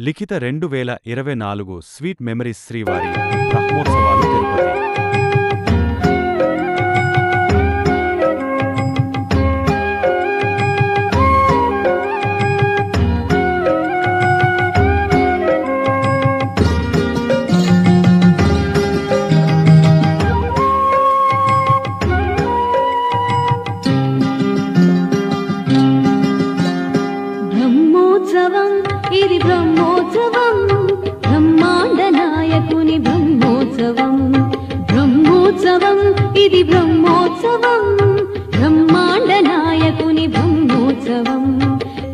లిఖిత 2024 sweet memories శ్రీవారి బ్రహ్మోత్సవాలు తిరుపతి. బ్రహ్మోత్సవం ఇది బ్రహ్మోత్సవం, బ్రహ్మాండ నాయకుని బ్రహ్మోత్సవం. బ్రహ్మోత్సవం ఇది బ్రహ్మోత్సవం, బ్రహ్మాండ నాయకుని బ్రహ్మోత్సవం.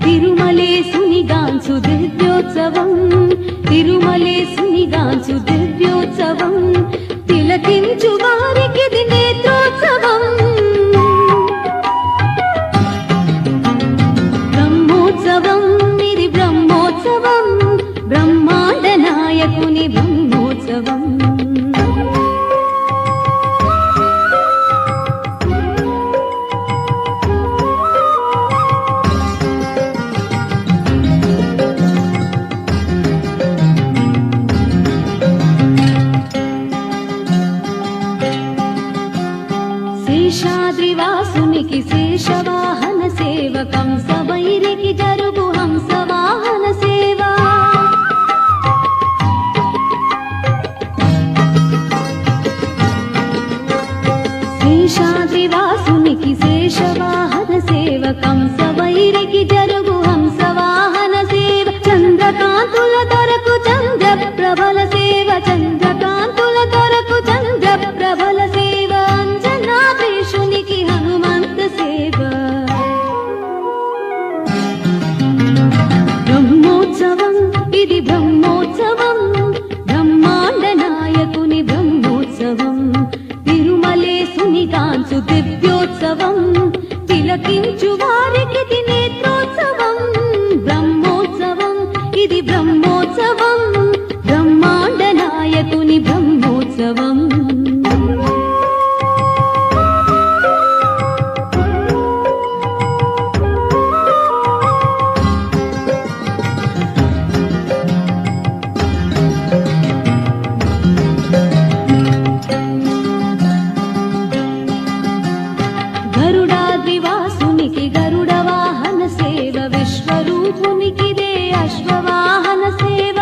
తిరుమలేశుని గాంచు దివ్యోత్సవం, తిరుమలేశుని గాంచు దివ్యోత్సవం. తిలకించు వారికిది నేత్రోత్సవం. బ్రహ్మోత్సవం ఇది బ్రహ్మోత్సవం, బ్రహ్మాండ నాయకుని బ్రహ్మోత్సవం. శేషాద్రివాసునికి శేషవాహన సేవ, కంసవైరికి జరుగు హంసవాహన సేవ. శేషాద్రివాసునికి శేషవాహన సేవ, కంసవైరికి జరుగు హంసవాహన సేవ. చంద్రకాంతుల దొరకు చంద్ర ప్రభల సేవ, చంద్రకాంతుల దొరకు చంద్ర ప్రభల సేవ. అంజనాద్రీశునికి హనుమంత సేవ. బ్రహ్మోత్సవం ఇది బ్రహ్మోత్సవం, బ్రహ్మాండ నాయకుని బ్రహ్మోత్సవం. తిరుమలేశుని గాంచు దివ్యోత్సవం, తిలకించు వారికి నేత్రోత్సవం. బ్రహ్మోత్సవం ఇది బ్రహ్మోత్సవం, బ్రహ్మాండ నాయకుని బ్రహ్మోత్సవం. గరుడాద్రివాసునికి గరుడ వాహన సేవ, విశ్వరూపునికిదే అశ్వవాహన సేవ.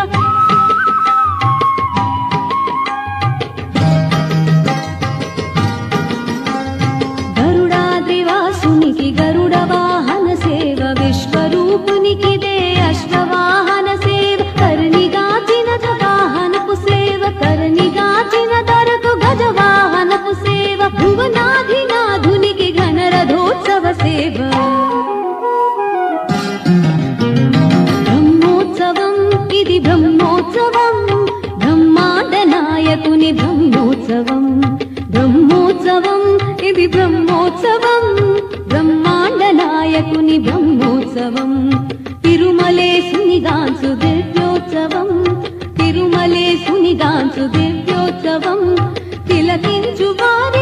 గరుడాద్రివాసునికి గరుడ వాహన సేవ, విశ్వరూపునికిదే అశ్వవాహన సేవ. కర్ణిగాచిన వాహనపు సేవ, కర్ణిగాచిన దరకు గజవాహనపు సేవ. భువనాధినాథునికి ఘనరథోత్సవ సేవ. బ్రహ్మోత్సవం ఇది బ్రహ్మోత్సవం, బ్రహ్మాండ నాయకుని బ్రహ్మోత్సవం. బ్రహ్మోత్సవం ఇది బ్రహ్మోత్సవం, బ్రహ్మాండ నాయకుని బ్రహ్మోత్సవం. తిరుమలేశుని గాంచు దివ్యోత్సవం, తిరుమలేశుని గాంచు దివ్యోత్సవం. తిలకించు వారి